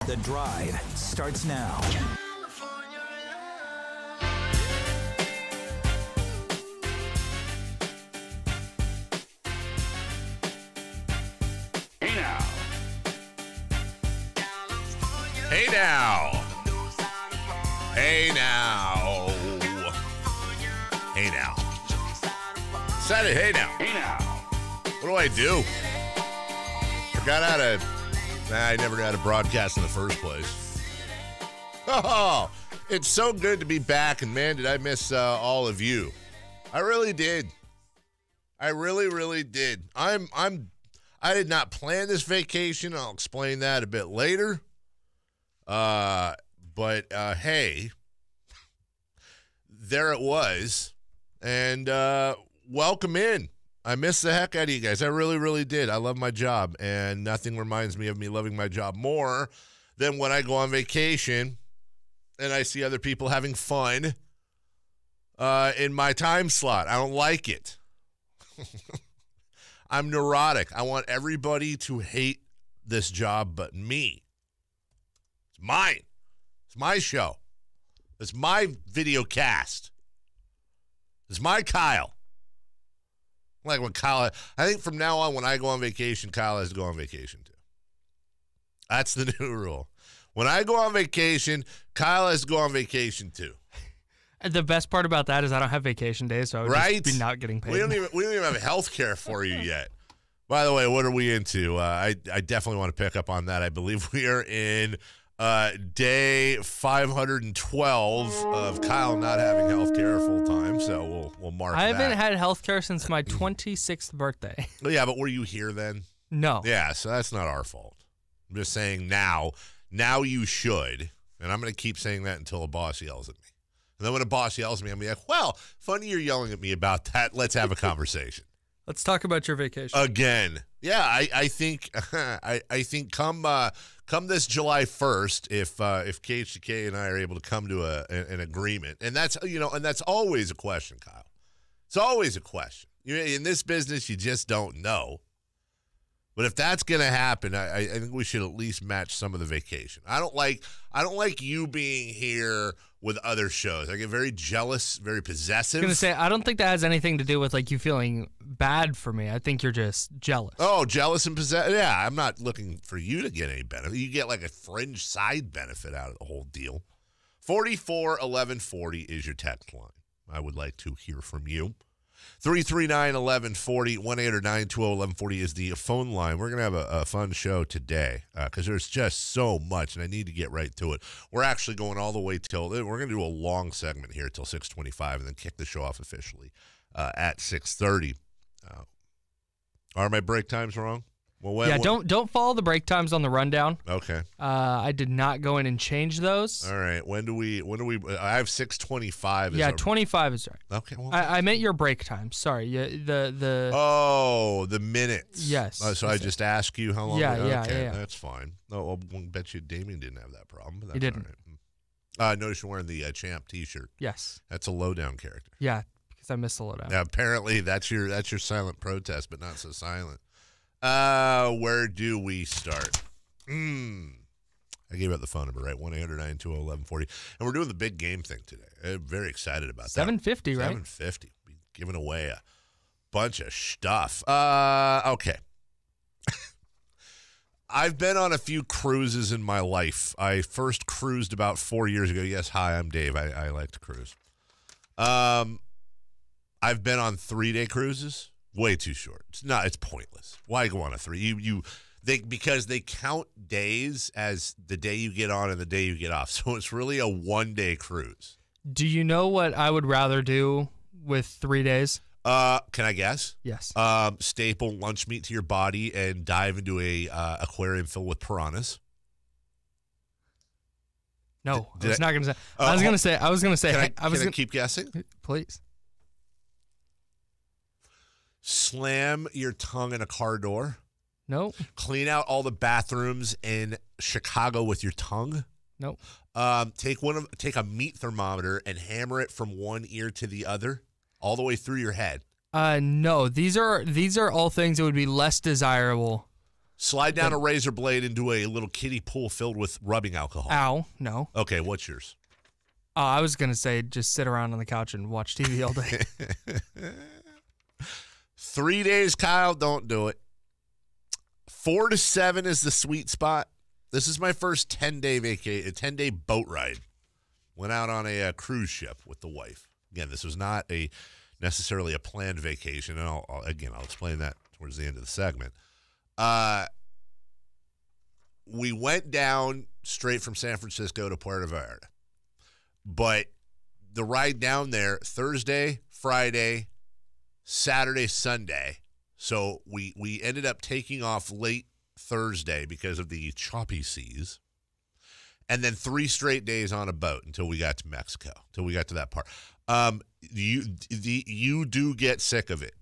The Drive starts now. Hey now. Hey now. Hey now. Hey now. Said it, hey now. Hey now. What do I do? Forgot how to... I never knew how to broadcast in the first place. Oh, it's so good to be back, and man, did I miss all of you. I really did. I really, really did. I did not plan this vacation. I'll explain that a bit later. But hey, there it was. And welcome in. I missed the heck out of you guys. I really, really did. I love my job, and nothing reminds me of me loving my job more than when I go on vacation and I see other people having fun in my time slot. I don't like it. I'm neurotic. I want everybody to hate this job but me. It's mine. It's my show. It's my video cast. It's my Kyle. Like when Kyle, I think from now on, when I go on vacation, Kyle has to go on vacation too. That's the new rule. When I go on vacation, Kyle has to go on vacation too. And the best part about that is I don't have vacation days, so I would just be not getting paid. We don't even have health care for you yet. By the way, what are we into? I definitely want to pick up on that. I believe we are in day 512 of Kyle not having health care full time, so we'll mark that. I haven't had health care since my 26th birthday. Yeah, but were you here then? No. Yeah, so that's not our fault. I'm just saying now you should, and I'm going to keep saying that until a boss yells at me. And then when a boss yells at me, I'm going to be like, well, funny you're yelling at me about that. Let's have a conversation. Let's talk about your vacation. Again. Yeah, I think I think come this July 1st, if KHTK and I are able to come to an agreement, and that's always a question, Kyle. It's always a question. In this business, you just don't know. But if that's going to happen, I think we should at least match some of the vacation. I don't like you being here with other shows. I get very jealous, very possessive. I was going to say, I don't think that has anything to do with like you feeling bad for me. I think you're just jealous. Oh, jealous and possessive. Yeah, I'm not looking for you to get any benefit. You get like a fringe side benefit out of the whole deal. 44-1140 is your text line. I would like to hear from you. 339-1140, 1-800-920-1140 is the phone line. We're going to have a fun show today because there's just so much, and I need to get right to it. We're actually going all the way till, we're going to do a long segment here till 6:25 and then kick the show off officially at 6:30. Are my break times wrong? Well, don't follow the break times on the rundown. Okay. I did not go in and change those. All right. When do we? I have 6:25. Yeah, 25 is right. Okay. Well, I meant your break time. Sorry. The the minutes. Yes. So I just ask you how long. Yeah, okay, yeah. That's fine. No, I'll bet you Damien didn't have that problem. But that's he didn't. All right. Notice you're wearing the Champ T-shirt. Yes. That's a lowdown character. Yeah, because I missed the lowdown. Now, apparently that's your silent protest, but not so silent. Where do we start? I gave out the phone number, right? 1-800-920-1140. And we're doing the big game thing today. I'm very excited about that. $750, right? $750. We're giving away a bunch of stuff. Okay. I've been on a few cruises in my life. I first cruised about 4 years ago. Yes, hi, I'm Dave. I like to cruise. I've been on 3-day cruises. Way too short. It's pointless. Why go on a 3? Because they count days as the day you get on and the day you get off. So it's really a 1-day cruise. Do you know what I would rather do with 3 days? Can I guess? Yes. Staple lunch meat to your body and dive into a aquarium filled with piranhas. No, I was not going to say. I was going to say. Can I keep guessing? Please. Slam your tongue in a car door. Nope. Clean out all the bathrooms in Chicago with your tongue. Nope. Take a meat thermometer and hammer it from one ear to the other, all the way through your head. No. These are all things that would be less desirable Slide down a razor blade into a little kiddie pool filled with rubbing alcohol. Ow, no. Okay, what's yours? I was going to say just sit around on the couch and watch TV all day. 3 days, Kyle, don't do it. 4 to 7 is the sweet spot. This is my first 10-day boat ride. Went out on a cruise ship with the wife. Again, this was not necessarily a planned vacation, and I'll explain that towards the end of the segment. We went down straight from San Francisco to Puerto Vallarta. But the ride down there, Thursday, Friday, Saturday, Sunday. So we ended up taking off late Thursday because of the choppy seas. And then 3 straight days on a boat until we got to Mexico, until we got to that part. You do get sick of it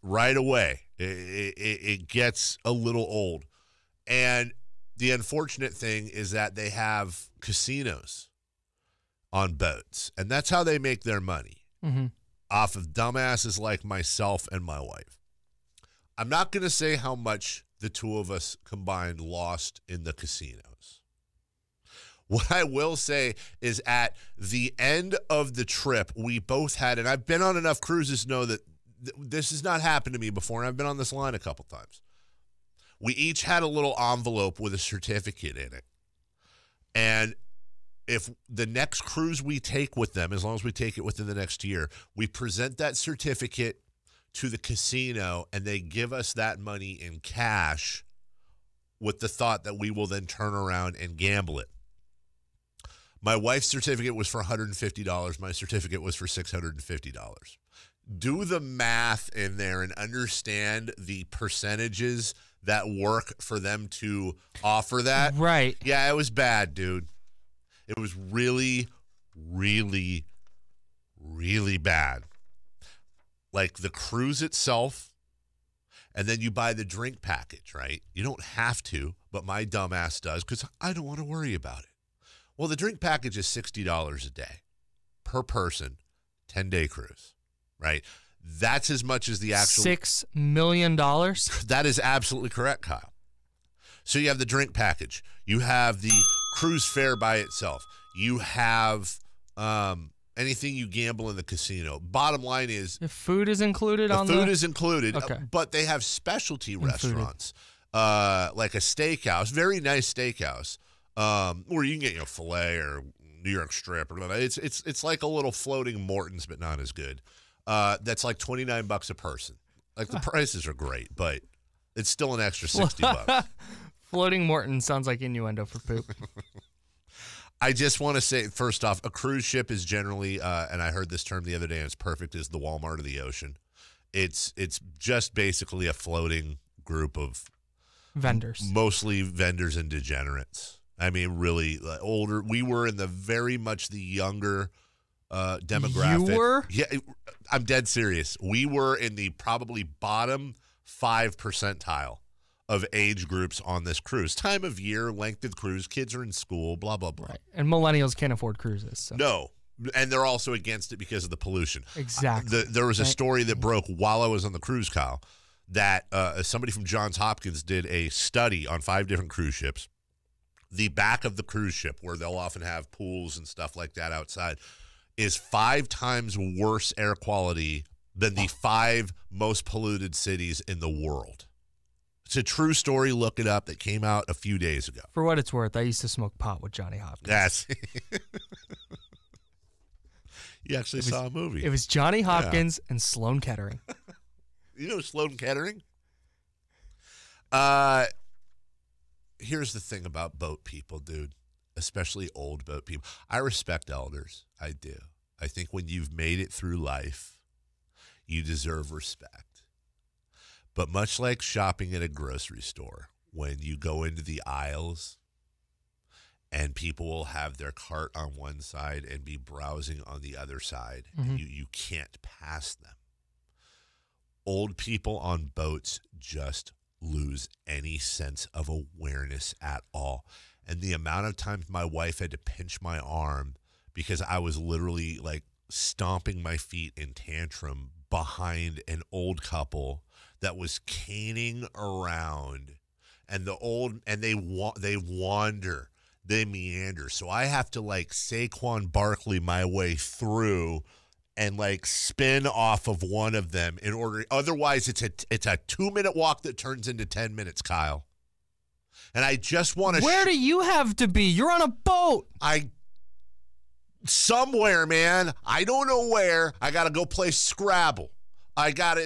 right away. It gets a little old. And the unfortunate thing is that they have casinos on boats, and that's how they make their money, off of dumbasses like myself and my wife. I'm not going to say how much the two of us combined lost in the casinos. What I will say is at the end of the trip, we both had, and I've been on enough cruises to know that this has not happened to me before, and I've been on this line a couple times. We each had a little envelope with a certificate in it. And if the next cruise we take with them, as long as we take it within the next year, we present that certificate to the casino and they give us that money in cash with the thought that we will then turn around and gamble it. My wife's certificate was for $150. My certificate was for $650. Do the math in there and understand the percentages that work for them to offer that. Right. Yeah, it was bad, dude. It was really, really, really bad. Like the cruise itself, and then you buy the drink package, right? You don't have to, but my dumbass does because I don't want to worry about it. Well, the drink package is $60 a day per person, 10-day cruise, right? That's as much as the actual $6 million. That is absolutely correct, Kyle. So you have the drink package. You have the cruise fare by itself. You have anything you gamble in the casino. Bottom line is If food is included the on food is included, Okay. but they have specialty restaurants, like a steakhouse, very nice steakhouse, where you can get filet or New York strip or whatever. It's like a little floating Morton's, but not as good. That's like $29 a person. Like the prices are great, but it's still an extra $60. Floating Morton sounds like innuendo for poop. I just want to say, first off, a cruise ship is generally, and I heard this term the other day, and it's perfect, is the Walmart of the ocean. It's just basically a floating group of Vendors. Mostly vendors and degenerates. I mean, really older. We were in the very much the younger demographic. You were? Yeah, I'm dead serious. We were in the probably bottom 5 percentile of age groups on this cruise. Time of year, length of cruise, kids are in school, blah, blah, blah. Right. And millennials can't afford cruises. So. No. And they're also against it because of the pollution. Exactly. There was a story that broke while I was on the cruise, Kyle, that somebody from Johns Hopkins did a study on 5 different cruise ships. The back of the cruise ship, where they'll often have pools and stuff like that outside, is 5 times worse air quality than the 5 most polluted cities in the world. It's a true story. Look it up. That came out a few days ago. For what it's worth, I used to smoke pot with Johnny Hopkins. Yes. You actually saw a movie. It was Johnny Hopkins and Sloan Kettering. You know Sloan Kettering? Here's the thing about boat people, dude, especially old boat people. I respect elders. I do. I think when you've made it through life, you deserve respect. But much like shopping at a grocery store, when you go into the aisles and people will have their cart on one side and be browsing on the other side, you can't pass them. Old people on boats just lose any sense of awareness at all. And the amount of times my wife had to pinch my arm because I was literally like stomping my feet in tantrum behind an old couple that was caning around and they wander, they meander. So I have to like Saquon Barkley my way through and like spin off of one of them in order. Otherwise, it's a 2-minute walk that turns into 10 minutes, Kyle. And I just want to. Where do you have to be? You're on a boat. Somewhere, man. I don't know where. I got to go play Scrabble. I got to,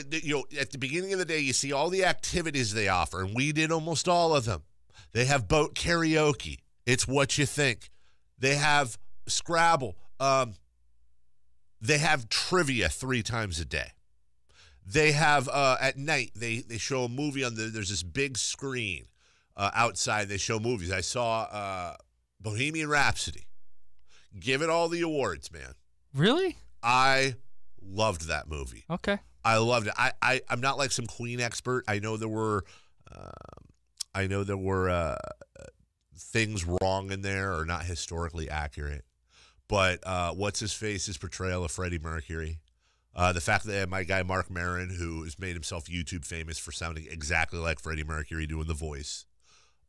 at the beginning of the day, you see all the activities they offer, and we did almost all of them. They have boat karaoke. It's what you think. They have Scrabble. They have trivia 3 times a day. They have, at night, they show a movie there's this big screen outside. They show movies. I saw Bohemian Rhapsody. Give it all the awards, man. Really? I loved that movie. Okay. I loved it. I'm not like some Queen expert. I know there were things wrong in there or not historically accurate. But what's his face's portrayal of Freddie Mercury? The fact that my guy Mark Maron, who has made himself YouTube famous for sounding exactly like Freddie Mercury doing the voice,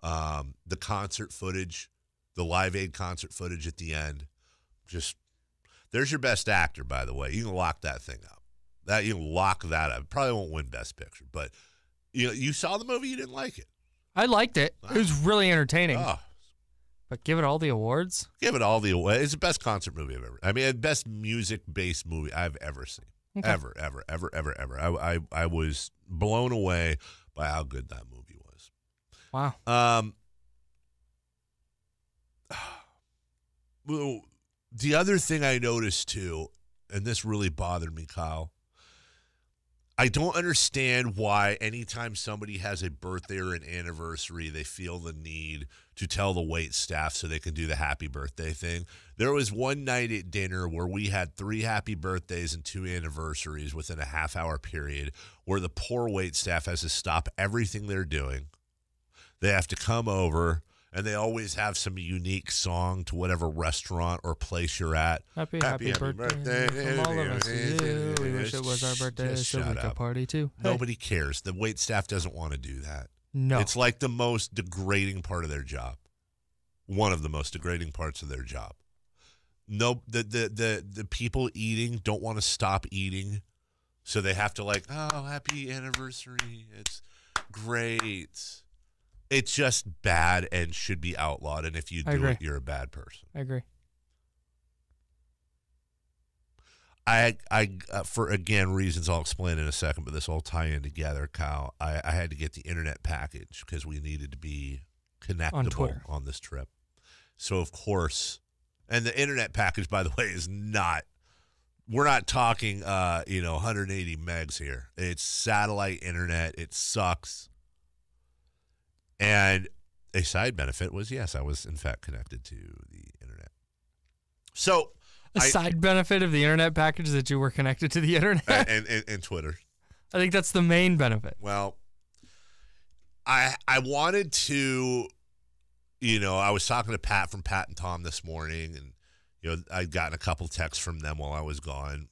the concert footage, the Live Aid concert footage at the end. Just, there's your best actor, by the way. You can lock that thing up. You can lock that up. Probably won't win Best Picture, but you saw the movie, you didn't like it. I liked it. It was really entertaining. Oh. But give it all the awards? Give it all the awards. It's the best concert movie I've ever. I mean, best music-based movie I've ever seen. Okay. Ever. I was blown away by how good that movie was. Wow. Well, the other thing I noticed too, and this really bothered me, Kyle, I don't understand why anytime somebody has a birthday or an anniversary, they feel the need to tell the wait staff so they can do the happy birthday thing. There was one night at dinner where we had 3 happy birthdays and 2 anniversaries within a half-hour period where the poor wait staff has to stop everything they're doing. They have to come over, and they always have some unique song to whatever restaurant or place you're at. Happy birthday from all of us to you. We wish it was our birthday so we could party too. Hey. Nobody cares. The wait staff doesn't want to do that. No. It's like the most degrading part of their job. One of the most degrading parts of their job. No, the people eating don't want to stop eating, so they have to like, oh, happy anniversary. It's great. It's just bad and should be outlawed. And if you do it, you're a bad person. I agree. For again reasons I'll explain in a second, but this all tie in together, Kyle. I had to get the internet package because we needed to be connectable on this trip. So of course, and the internet package, by the way, is not. We're not talking, 180 megs here. It's satellite internet. It sucks. And a side benefit was, yes, I was in fact connected to the internet. So a side benefit of the internet package is that you were connected to the internet and Twitter. I think that's the main benefit. Well, I wanted to, I was talking to Pat from Pat and Tom this morning, and I'd gotten a couple texts from them while I was gone.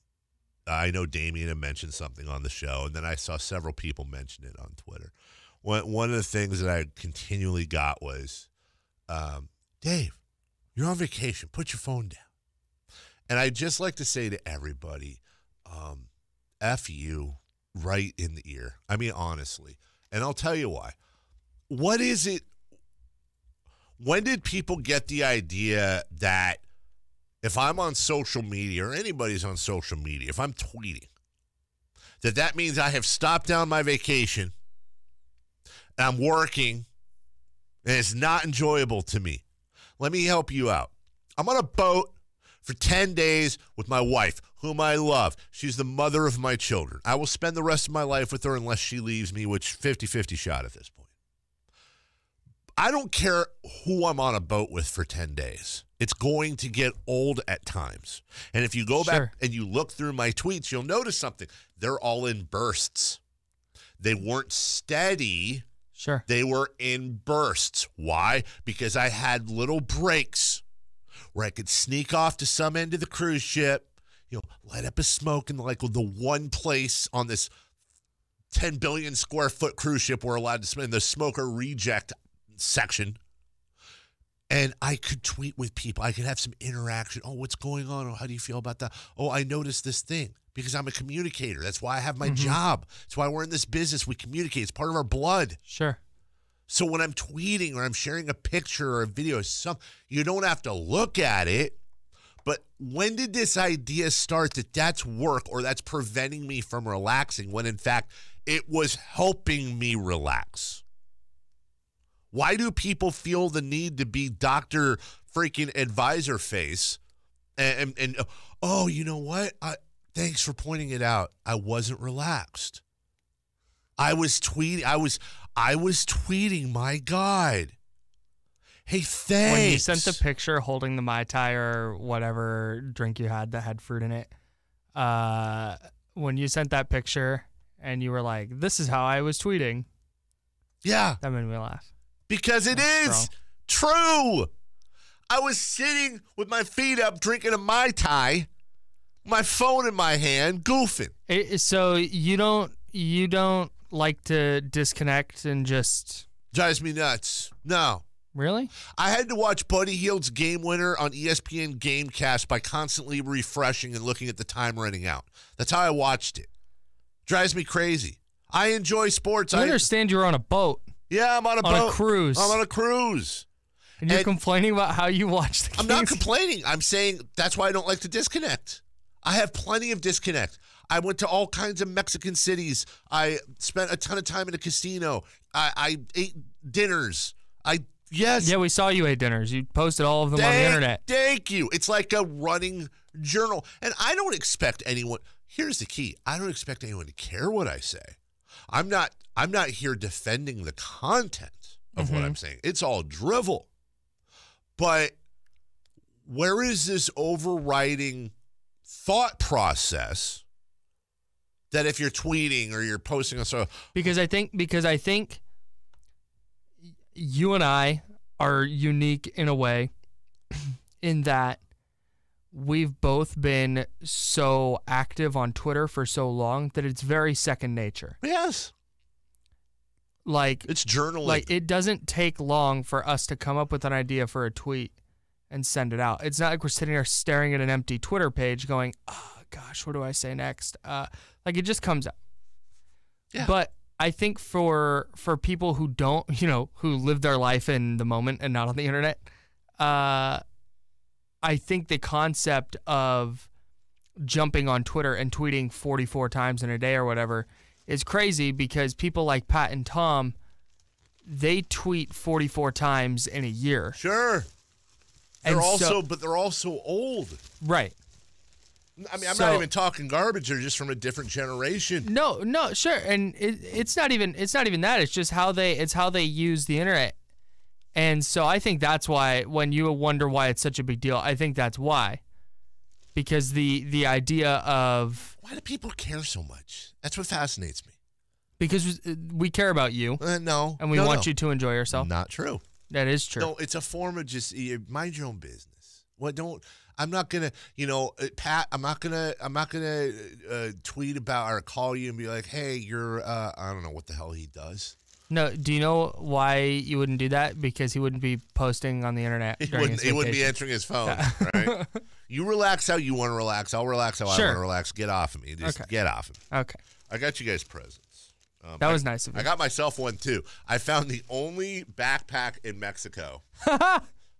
I know Damien had mentioned something on the show, and then I saw several people mention it on Twitter. One of the things that I continually got was, Dave, you're on vacation. Put your phone down. And I'd just like to say to everybody, F you right in the ear. I mean, honestly. And I'll tell you why. What is it? When did people get the idea that if I'm on social media or anybody's on social media, if I'm tweeting, that means I have stopped down my vacation, and I'm working, and it's not enjoyable to me? Let me help you out. I'm on a boat for 10 days with my wife, whom I love. She's the mother of my children. I will spend the rest of my life with her unless she leaves me, which 50-50 shot at this point. I don't care who I'm on a boat with for 10 days. It's going to get old at times. And if you go back and you look through my tweets, you'll notice something. They're all in bursts. They weren't steady. Sure. They were in bursts. Why? Because I had little breaks where I could sneak off to some end of the cruise ship, light up a smoke in like the one place on this 10 billion square foot cruise ship we're allowed to spend in the smoker reject section. And I could tweet with people. I could have some interaction. Oh, what's going on? Oh, how do you feel about that? Oh, I noticed this thing because I'm a communicator. That's why I have my job. That's why we're in this business. We communicate. It's part of our blood. Sure. So when I'm tweeting or I'm sharing a picture or a video, you don't have to look at it. But when did this idea start that that's work or that's preventing me from relaxing when, in fact, it was helping me relax? Why do people feel the need to be Dr. freaking advisor face? And oh, you know what? Thanks for pointing it out. I wasn't relaxed. I was tweeting. I was tweeting my guide. Hey, thanks. When you sent the picture holding the Mai Tai or whatever drink you had that had fruit in it, when you sent that picture and you were like, this is how I was tweeting. Yeah. That made me laugh. Because it is true. I was sitting with my feet up drinking a Mai Tai, my phone in my hand, goofing. So you don't like to disconnect and just... Drives me nuts. No. Really? I had to watch Buddy Hield's game winner on ESPN Gamecast by constantly refreshing and looking at the time running out. That's how I watched it. Drives me crazy. I enjoy sports. I understand you're on a boat. Yeah, I'm on a boat. On a cruise. I'm on a cruise. And you're complaining about how you watch the games? I'm not complaining. I'm saying that's why I don't like to disconnect. I have plenty of disconnect. I went to all kinds of Mexican cities. I spent a ton of time in a casino. I ate dinners. Yes. Yeah, we saw you ate dinners. You posted all of them on the internet. Thank you. It's like a running journal. And I don't expect anyone. Here's the key. I don't expect anyone to care what I say. I'm not here defending the content of what I'm saying. It's all drivel. But where is this overriding thought process that if you're tweeting or you're posting on social... Because I think you and I are unique in a way in that we've both been so active on Twitter for so long that it's very second nature. Yes. Like it's journaling. Like it doesn't take long for us to come up with an idea for a tweet and send it out. It's not like we're sitting there staring at an empty Twitter page going, oh gosh, what do I say next? Like it just comes out. Yeah. But I think for people who don't, who live their life in the moment and not on the internet, I think the concept of jumping on Twitter and tweeting 44 times in a day or whatever is crazy because people like Pat and Tom, they tweet 44 times in a year. Sure. They're also old. Right. I mean, I'm not even talking garbage. They're just from a different generation. No, sure. And it's not even that. It's just how they use the internet. And so I think that's why when you wonder why it's such a big deal, I think that's why. Because the idea of... Why do people care so much? That's what fascinates me. Because we care about you. No. And we want you to enjoy yourself. Not true. That is true. No, it's a form of just mind your own business. I'm not gonna, Pat. I'm not gonna tweet about or call you and be like, hey, you're. I don't know what the hell he does. No, do you know why you wouldn't do that? Because he wouldn't be posting on the internet. He wouldn't be answering his phone. Right? You relax how you want to relax. I'll relax how I want to relax. Get off of me. Just get off of me. Okay. I got you guys presents. That was nice of you. I got myself one too. I found the only backpack in Mexico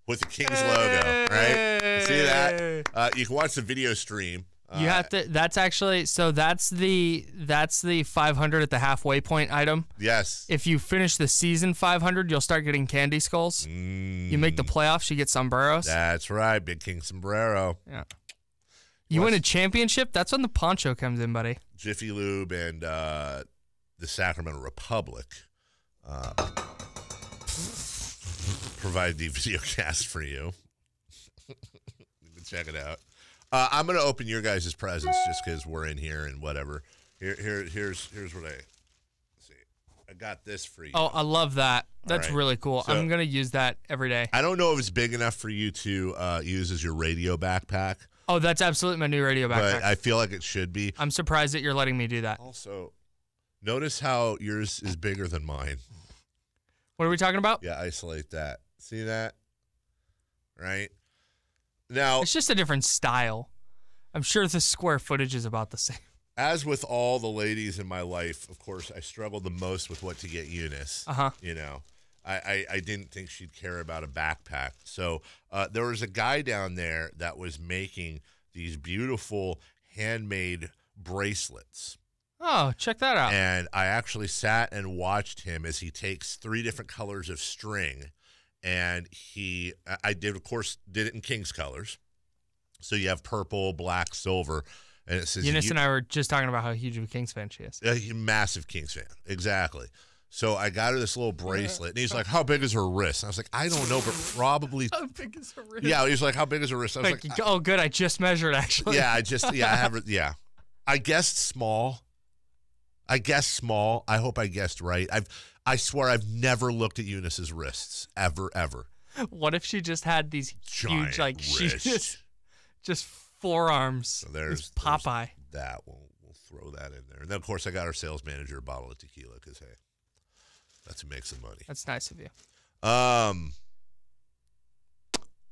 with the Kings logo. Right? You see that? You can watch the video stream. You have to. That's actually that's the 500 at the halfway point item. Yes. If you finish the season 500, you'll start getting candy skulls. You make the playoffs, you get sombreros. That's right, Big King sombrero. Yeah. You win a championship. That's when the poncho comes in, buddy. Jiffy Lube and the Sacramento Republic provide the video cast for you. You can check it out. I'm going to open your guys' presents just because we're in here and whatever. Here's what I see. I got this for you. Oh, I love that. That's really cool. So, I'm going to use that every day. I don't know if it's big enough for you to use as your radio backpack. Oh, that's absolutely my new radio backpack. But I feel like it should be. I'm surprised that you're letting me do that. Also, Notice how yours is bigger than mine. What are we talking about? Yeah, isolate that. See that? Right? Now, It's just a different style. I'm sure the square footage is about the same. as with all the ladies in my life, of course, I struggled the most with what to get Eunice. You know, I didn't think she'd care about a backpack. So there was a guy down there that was making these beautiful handmade bracelets. Oh, check that out. And I actually sat and watched him as he takes 3 different colors of string. And I did, of course, did it in King's colors. So you have purple, black, silver. And it says Eunice and I were just talking about how huge of a Kings fan she is. A massive Kings fan. Exactly. So I got her this little bracelet. And he's like, how big is her wrist? And I was like, I don't know, but probably. How big is her wrist? Yeah, he's like, how big is her wrist? I was like, oh, good. I just measured, actually. Yeah, I have it. Yeah. I guessed small. I hope I guessed right. I swear I've never looked at Eunice's wrists ever. What if she just had these Giant huge, like, wrists. just forearms? So there's Popeye. That we'll throw that in there. And then of course I got our sales manager a bottle of tequila because hey, that's who makes some money. That's nice of you.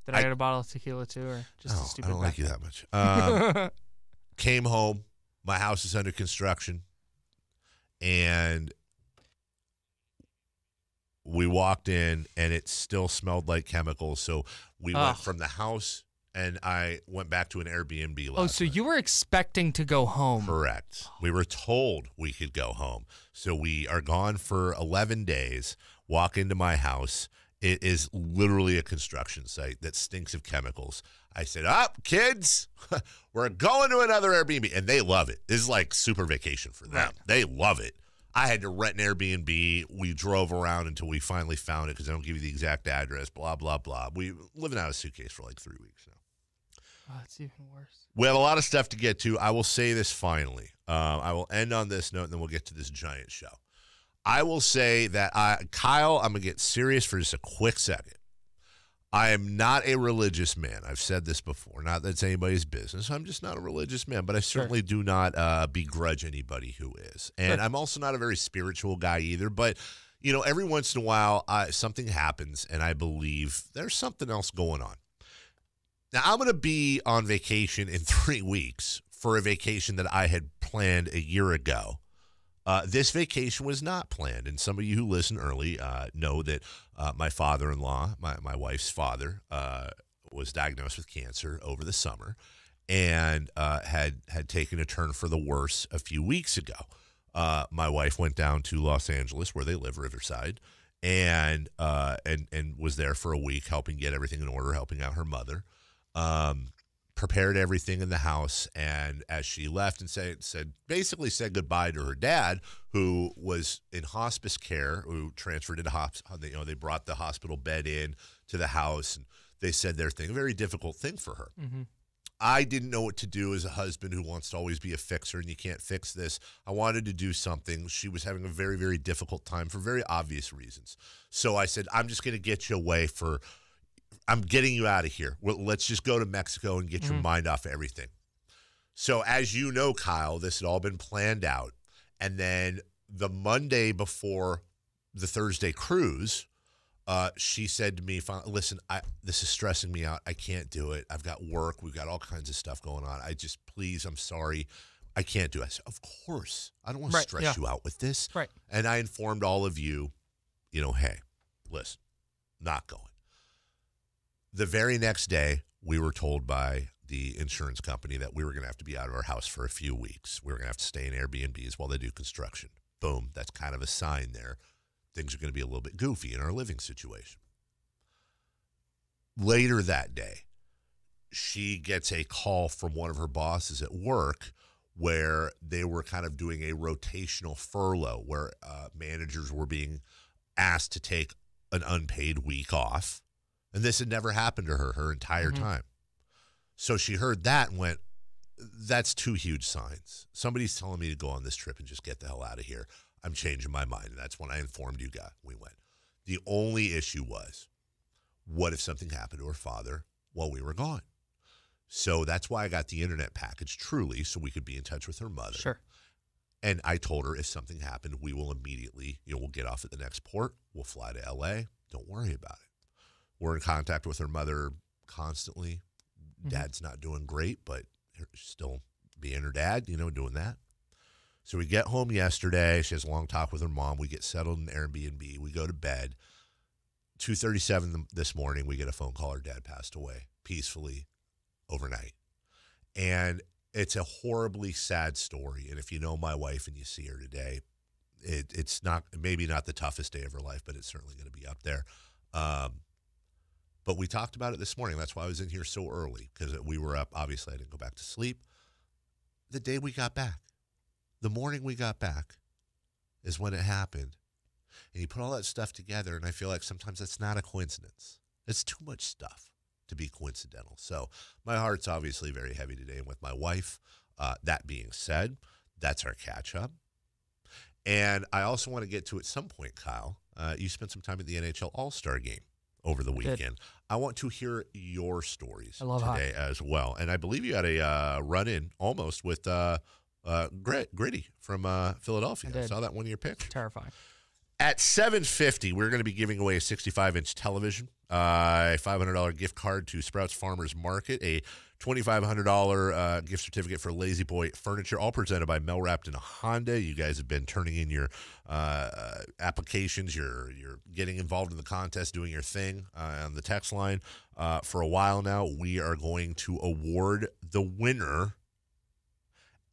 Did I I get a bottle of tequila too, or just a stupid? I don't like you that much. Came home. My house is under construction. And we walked in, and it still smelled like chemicals. So we went from the house, and I went back to an Airbnb last night. You were expecting to go home. Correct. We were told we could go home. So we are gone for 11 days, walk into my house. It is literally a construction site that stinks of chemicals. I said, kids, we're going to another Airbnb. And they love it. This is like super vacation for them. Right. They love it. I had to rent an Airbnb. We drove around until we finally found it because I don't give you the exact address, blah, blah, blah. We living out of a suitcase for like 3 weeks now. Oh, it's even worse. We have a lot of stuff to get to. I will say this finally. I will end on this note, and then we'll get to this giant show. I will say that, Kyle, I'm going to get serious for just a quick second. I am not a religious man. I've said this before. Not that it's anybody's business. I'm just not a religious man, but I certainly do not begrudge anybody who is. And I'm also not a very spiritual guy either. But, you know, every once in a while, something happens, and I believe there's something else going on. Now, I'm going to be on vacation in 3 weeks for a vacation that I had planned a year ago. This vacation was not planned, and some of you who listen early know that my father-in-law, my wife's father, was diagnosed with cancer over the summer and had taken a turn for the worse a few weeks ago. My wife went down to Los Angeles, where they live, Riverside, and was there for a week helping get everything in order, helping out her mother. Prepared everything in the house, and as she left and basically said goodbye to her dad, who was in hospice care, who transferred into hospital. They brought the hospital bed in to the house, and they said their thing, a very difficult thing for her. Mm-hmm. I didn't know what to do as a husband who wants to always be a fixer, and you can't fix this. I wanted to do something. She was having a very, very difficult time for very obvious reasons. So I said, I'm just going to get you away I'm getting you out of here. Well, let's just go to Mexico and get your mind off of everything. So as you know, Kyle, this had all been planned out. And then the Monday before the Thursday cruise, she said to me, listen, this is stressing me out. I can't do it. I've got work. We've got all kinds of stuff going on. Please, I'm sorry. I can't do it. I said, of course. I don't want to stress you out with this. Right. And I informed all of you, hey, listen, not going. The very next day, we were told by the insurance company that we were going to have to be out of our house for a few weeks. We were going to have to stay in Airbnbs while they do construction. Boom. That's kind of a sign there. Things are going to be a little bit goofy in our living situation. Later that day, she gets a call from one of her bosses at work where they were kind of doing a rotational furlough where managers were being asked to take an unpaid week off. And this had never happened to her entire time. So she heard that and went, that's 2 huge signs. Somebody's telling me to go on this trip and just get the hell out of here. I'm changing my mind. And that's when I informed you guys. We went. The only issue was, what if something happened to her father while we were gone? So that's why I got the internet package, truly, so we could be in touch with her mother. Sure. And I told her if something happened, we will immediately, we'll get off at the next port. We'll fly to L.A. Don't worry about it. We're in contact with her mother constantly. Dad's not doing great, but still being her dad, doing that. So we get home yesterday. She has a long talk with her mom. We get settled in Airbnb. We go to bed. 2:37 this morning, we get a phone call. Her dad passed away peacefully overnight. And it's a horribly sad story. And if you know my wife and you see her today, it's maybe not the toughest day of her life, but it's certainly going to be up there. But we talked about it this morning. That's why I was in here so early, because we were up. Obviously, I didn't go back to sleep. The day we got back, the morning we got back is when it happened. And you put all that stuff together, and I feel like sometimes that's not a coincidence. It's too much stuff to be coincidental. So my heart's obviously very heavy today. And with my wife, that being said, that's our catch-up. And I also want to get to, at some point, Kyle, you spent some time at the NHL All-Star Game over the weekend. I want to hear your stories today as well. And I believe you had a run-in almost with Gritty from Philadelphia. I saw that one of your pictures. Terrifying. At 7:50, we're going to be giving away a 65-inch television, a $500 gift card to Sprouts Farmers Market, a $2,500 gift certificate for Lazy Boy Furniture, all presented by Melrapped and Honda. You guys have been turning in your applications. You're getting involved in the contest, doing your thing on the text line for a while now. We are going to award the winner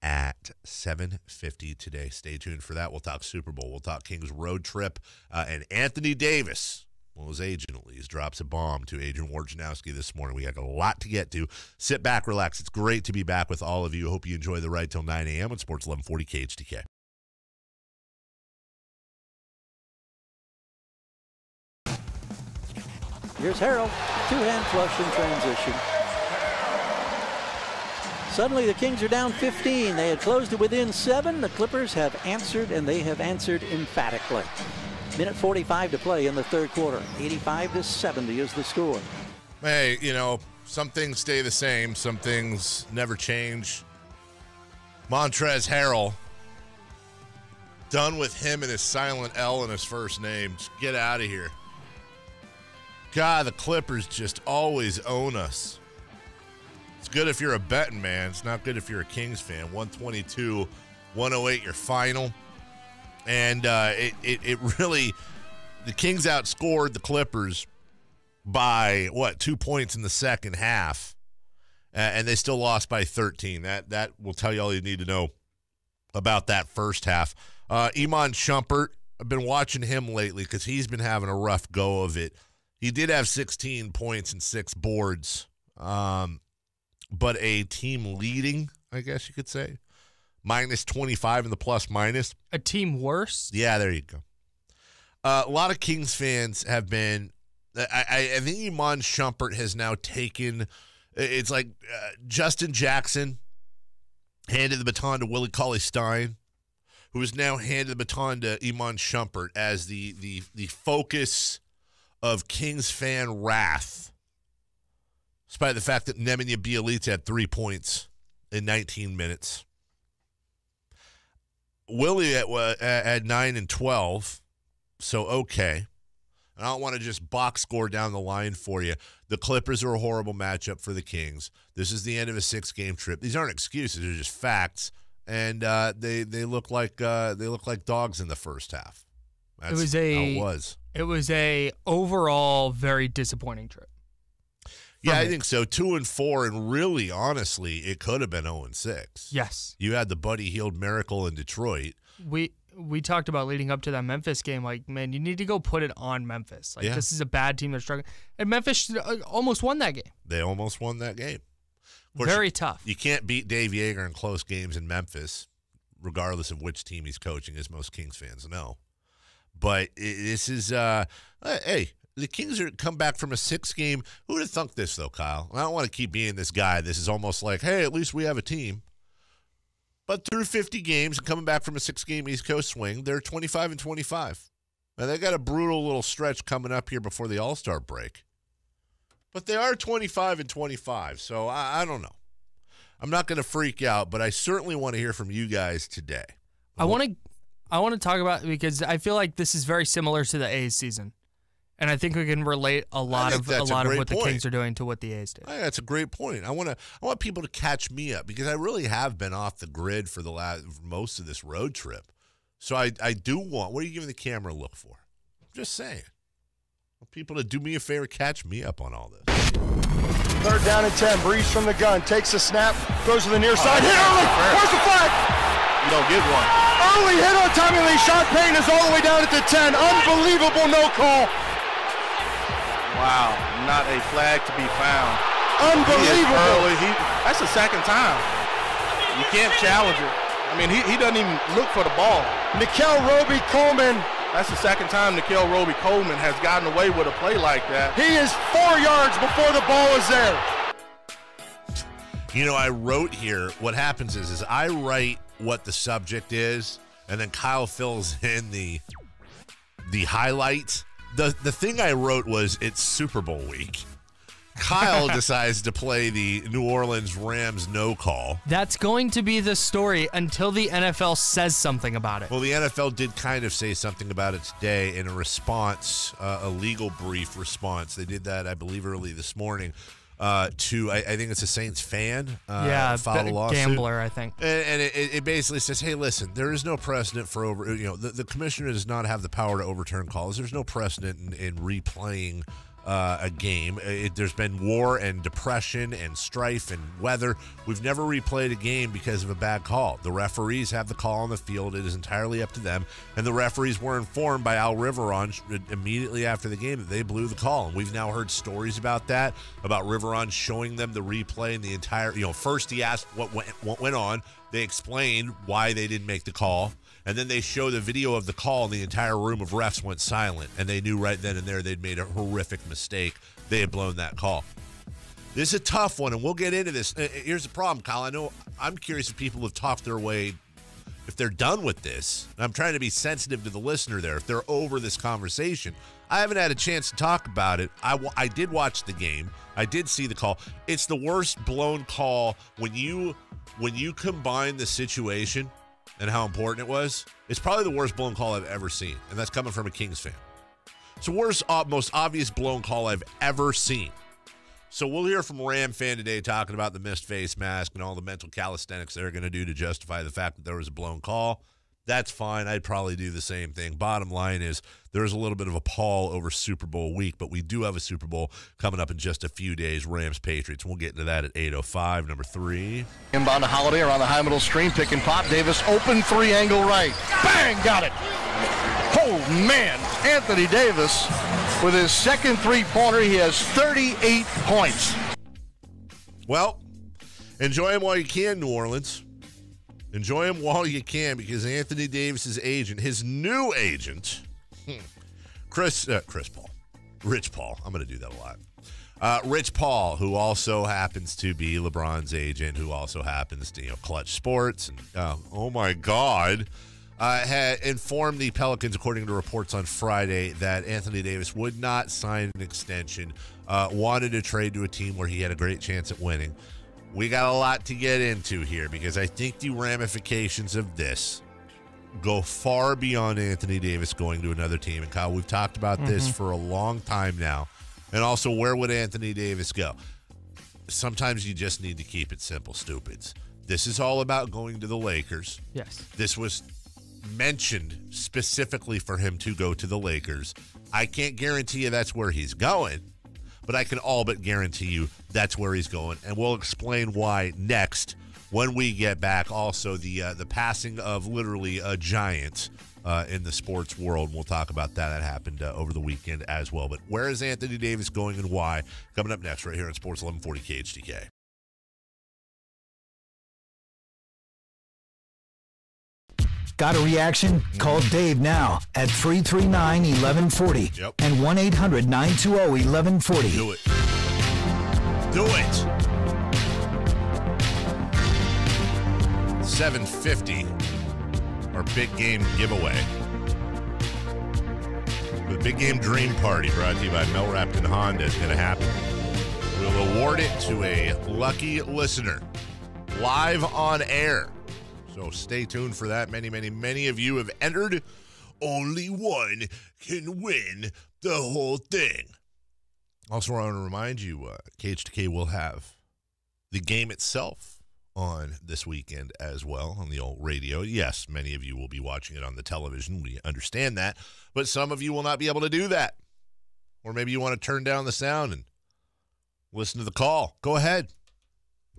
at 7:50 today. Stay tuned for that. We'll talk Super Bowl. We'll talk Kings road trip. And Anthony Davis, well, his agent at least, drops a bomb to Adrian Wojnarowski this morning. We got a lot to get to. Sit back, relax. It's great to be back with all of you. Hope you enjoy the ride till 9 a.m. on Sports 1140 KHTK. Here's Harold. Two-hand flush in transition. Suddenly the Kings are down 15. They had closed it within 7. The Clippers have answered, and they have answered emphatically. Minute 45 to play in the third quarter. 85-70 is the score. Hey, some things stay the same. Some things never change. Montrezl Harrell. Done with him and his silent L in his first name. Just get out of here. God, the Clippers just always own us. It's good if you're a betting man. It's not good if you're a Kings fan. 122-108 your final. And it really, the Kings outscored the Clippers by, 2 points in the second half. And they still lost by 13. That will tell you all you need to know about that first half. Iman Shumpert, I've been watching him lately because he's been having a rough go of it. He did have 16 points and 6 boards. But a team leading, I guess you could say, minus 25 in the plus minus. A team worse? Yeah, there you go. A lot of Kings fans have been, I think Iman Shumpert has now taken, it's like Justin Jackson handed the baton to Willie Cauley-Stein, who has now handed the baton to Iman Shumpert as the focus of Kings fan wrath. Despite the fact that Nemanja Bjelica had 3 points in 19 minutes. Willie at 9 and 12, so okay. I don't want to just box score down the line for you. The Clippers are a horrible matchup for the Kings. This is the end of a 6-game trip. These aren't excuses; they're just facts. And they look like dogs in the first half. That's how it was. It was a overall very disappointing trip. Yeah, I think so. 2-4, and really, honestly, it could have been 0-6. Yes. You had the Buddy Hield miracle in Detroit. We talked about leading up to that Memphis game, like, man, you need to go put it on Memphis. Like, This is a bad team that's struggling. And Memphis almost won that game. They almost won that game. Very tough. You can't beat Dave Yeager in close games in Memphis, regardless of which team he's coaching, as most Kings fans know. But this is, hey, the Kings are come back from a 6-game. Who would have thunk this, though, Kyle? I don't want to keep being this guy. This is almost like, hey, at least we have a team. But through 50 games and coming back from a 6-game East Coast swing, they're 25-25. Now, they got a brutal little stretch coming up here before the All-Star break. But they are 25-25, so I don't know. I'm not going to freak out, but I certainly want to hear from you guys today. I want to talk about, because I feel like this is very similar to the A's season. And I think we can relate a lot of what the Kings are doing to what the A's did. That's a great point. I want people to catch me up, because I really have been off the grid for most of this road trip. So I do want. What are you giving the camera a look for? I'm just saying. I want people to do me a favor, catch me up on all this. 3rd down and 10. Breeze from the gun, takes a snap, goes to the near side. Hit early. Where's the flag? You don't get one. Early hit on Tommy Lee. Sean Payton is all the way down at the 10. Unbelievable no call. Wow, not a flag to be found. Unbelievable. That's the second time. You can't challenge it. I mean, he doesn't even look for the ball. Nikel Roby-Coleman. That's the second time Nikel Roby-Coleman has gotten away with a play like that. He is 4 yards before the ball is there. You know, I wrote here, what happens is I write what the subject is, and then Kyle fills in the highlights. The thing I wrote was, it's Super Bowl week. Kyle decides to play the New Orleans Rams no call. That's going to be the story until the NFL says something about it. Well, the NFL did kind of say something about it today in a response, a legal brief response. They did that, I believe, early this morning. To I think it's a Saints fan. Filed a lawsuit. Gambler, I think. And it basically says, hey, listen, there is no precedent for the commissioner does not have the power to overturn calls. There's no precedent in replaying a game. There's been war and depression and strife and weather. We've never replayed a game because of a bad call. The referees have the call on the field. It is entirely up to them. And the referees were informed by Al Riveron immediately after the game that they blew the call. And we've now heard stories about that, about Riveron showing them the replay and the entire, first he asked what went on. They explained why they didn't make the call. And then they show the video of the call, and the entire room of refs went silent. And they knew right then and there they'd made a horrific mistake. They had blown that call. This is a tough one, and we'll get into this. Here's the problem, Kyle. I'm curious if people have talked their way, if they're done with this. And I'm trying to be sensitive to the listener there, if they're over this conversation. I haven't had a chance to talk about it. I did watch the game. I did see the call. It's the worst blown call when you combine the situation and how important it was. It's probably the worst blown call I've ever seen, and that's coming from a Kings fan. It's the worst, most obvious blown call I've ever seen. So we'll hear from Ram fan today talking about the missed face mask and all the mental calisthenics they're going to do to justify the fact that there was a blown call. That's fine. I'd probably do the same thing. Bottom line is there's a little bit of a pall over Super Bowl week, but we do have a Super Bowl coming up in just a few days, Rams-Patriots. We'll get into that at 8:05, number 3. Inbound to Holiday around the high middle screen, pick and pop. Davis open 3 angle right. Bang! Got it. Oh, man. Anthony Davis with his second three-pointer. He has 38 points. Well, enjoy him while you can, New Orleans. Enjoy him while you can, because Anthony Davis's agent, his new agent, Rich Paul. I'm going to do that a lot. Rich Paul, who also happens to be LeBron's agent, who also happens to, Clutch Sports. And, oh, my God. Had informed the Pelicans, according to reports on Friday, that Anthony Davis would not sign an extension, wanted to trade to a team where he had a great chance at winning. We got a lot to get into here, because I think the ramifications of this go far beyond Anthony Davis going to another team. And Kyle, we've talked about this for a long time now. And also, where would Anthony Davis go? Sometimes you just need to keep it simple, stupids. This is all about going to the Lakers. Yes. This was mentioned specifically for him to go to the Lakers. I can't guarantee you that's where he's going, but I can all but guarantee you that's where he's going, and we'll explain why next when we get back. Also, the passing of literally a giant in the sports world. We'll talk about that. That happened over the weekend as well. But where is Anthony Davis going and why? Coming up next right here on Sports 1140 KHTK. Got a reaction? Call Dave now at 339-1140 and 1-800-920-1140. Do it. Do it. 750, our big game giveaway. The Big Game Dream Party, brought to you by Mel Rapton Honda, is going to happen. We'll award it to a lucky listener live on air. So stay tuned for that. Many of you have entered. Only one can win the whole thing. Also, I want to remind you, KH2K will have the game itself on this weekend as well on the old radio. Yes, many of you will be watching it on the television. We understand that. But some of you will not be able to do that. Or maybe you want to turn down the sound and listen to the call. Go ahead.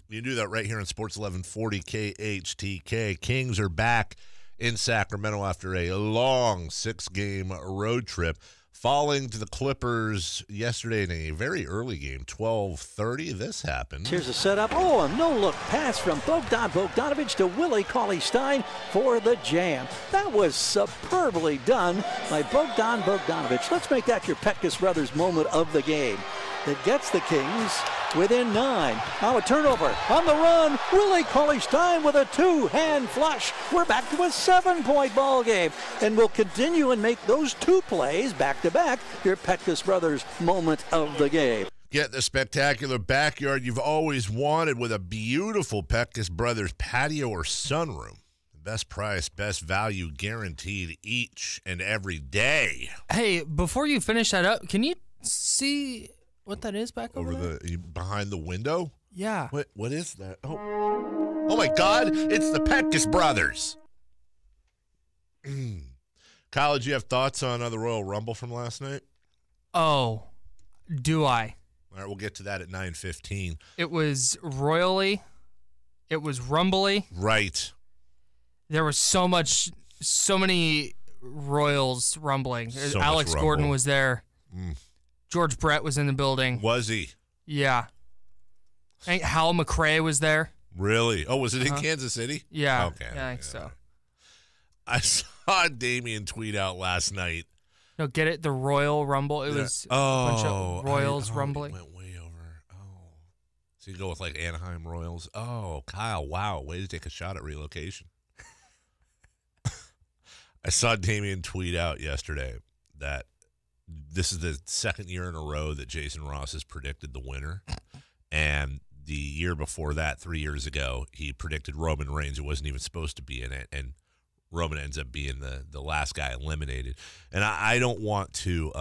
You can do that right here on Sports 1140 KHTK. Kings are back in Sacramento after a long 6-game road trip, falling to the Clippers yesterday in a very early game, 12:30. This happened. Here's a setup. Oh, a no-look pass from Bogdanovich to Willie Cauley-Stein for the jam. That was superbly done by Bogdanovich. Let's make that your Petkus Brothers moment of the game. It gets the Kings within 9. Now a turnover on the run. Willie Cauley-Stein with a 2-hand flush. We're back to a 7-point ball game. And we'll continue and make those 2 plays back-to-back your Petkus Brothers moment of the game. Get the spectacular backyard you've always wanted with a beautiful Petkus Brothers patio or sunroom. Best price, best value guaranteed each and every day. Hey, before you finish that up, can you see what that is back over there? Behind the window? Yeah. What is that? Oh my God! It's the Petkus Brothers. Kyle, did you have thoughts on the Royal Rumble from last night? Oh, do I? All right, we'll get to that at 9:15. It was royally. It was rumbly. Right. There was so many Royals rumbling. So Alex much Gordon rumble. was there. George Brett was in the building. Was he? Yeah. I think Hal McRae was there. Really? Oh, was it in Kansas City? Yeah. Okay. Yeah, I think so. I saw Damian tweet out last night. No, get it? The Royal Rumble. It was a bunch of Royals rumbling. Went way over. Oh. So you go with like Anaheim Royals. Oh, Kyle, wow. Way to take a shot at relocation. I saw Damian tweet out yesterday that this is the second year in a row that Jason Ross has predicted the winner. And the year before that, 3 years ago, he predicted Roman Reigns, who wasn't even supposed to be in it. And Roman ends up being the last guy eliminated. And I don't want to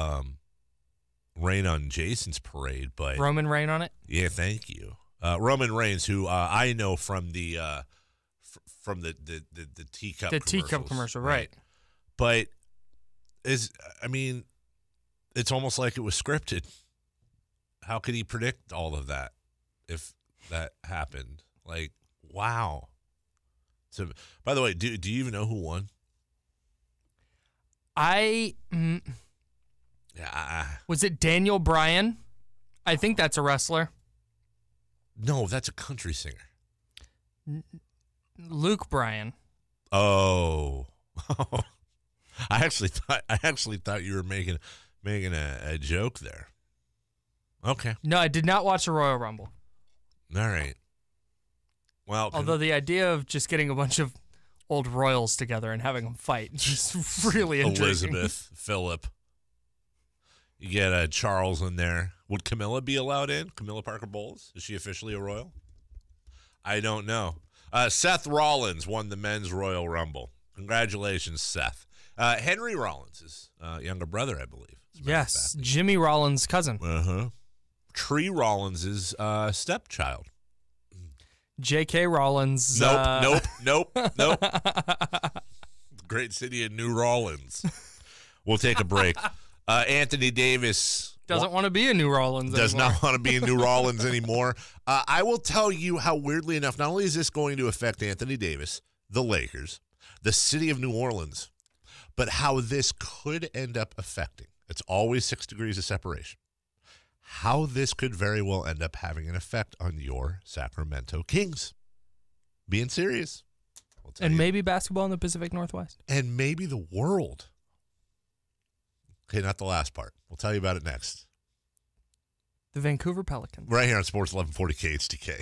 rain on Jason's parade, but Roman rain on it? Yeah, thank you. Roman Reigns, who I know from the teacup teacup commercial, right. But it's almost like it was scripted. How could he predict all of that if that happened? Like, wow. So, by the way, do you even know who won? Was it Daniel Bryan? I think that's a wrestler. No, that's a country singer. Luke Bryan. Oh. I actually thought you were making a joke there. Okay. No, I did not watch the Royal Rumble. All right. Well, although the idea of just getting a bunch of old royals together and having them fight is just really interesting. Elizabeth, Philip. You get Charles in there. Would Camilla be allowed in? Camilla Parker Bowles? Is she officially a royal? I don't know. Seth Rollins won the men's Royal Rumble. Congratulations, Seth. Henry Rollins' younger brother, I believe. Yes, Jimmy Rollins' cousin. Tree Rollins' stepchild. J.K. Rollins. Nope. Great city of New Rollins. We'll take a break. Anthony Davis doesn't want to be in New Rollins does anymore. not want to be in New Rollins anymore. I will tell you how, weirdly enough, not only is this going to affect Anthony Davis, the Lakers, the city of New Orleans, but how this could end up affecting. It's always 6 degrees of separation. How this could very well end up having an effect on your Sacramento Kings. Being serious. And maybe basketball in the Pacific Northwest. And maybe the world. Okay, not the last part. We'll tell you about it next. The Vancouver Pelicans. Right here on Sports 1140 KHTK.